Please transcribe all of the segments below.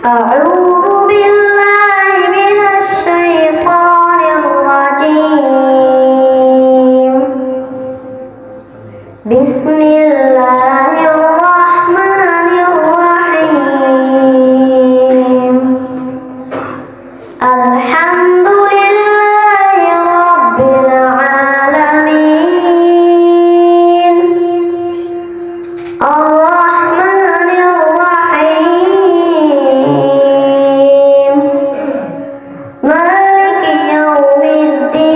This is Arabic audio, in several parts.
أعوذ بالله من الشيطان الرجيم. بسم الله الرحمن الرحيم. الحمد لله رب العالمين. الرحمن الرحيم. مالك يوم الدين.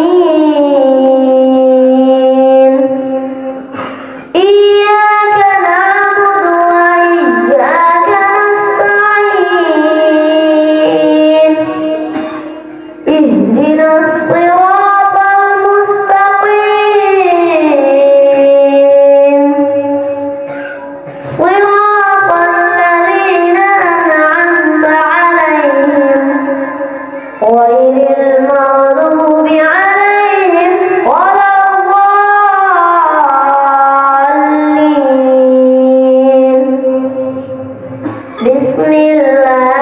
إياك نعبد وإياك نستعين. اهدنا الصراط المستقيم. صراط الذين أنعمت عليهم غير المغضوب عليهم ولا الضالين. بسم الله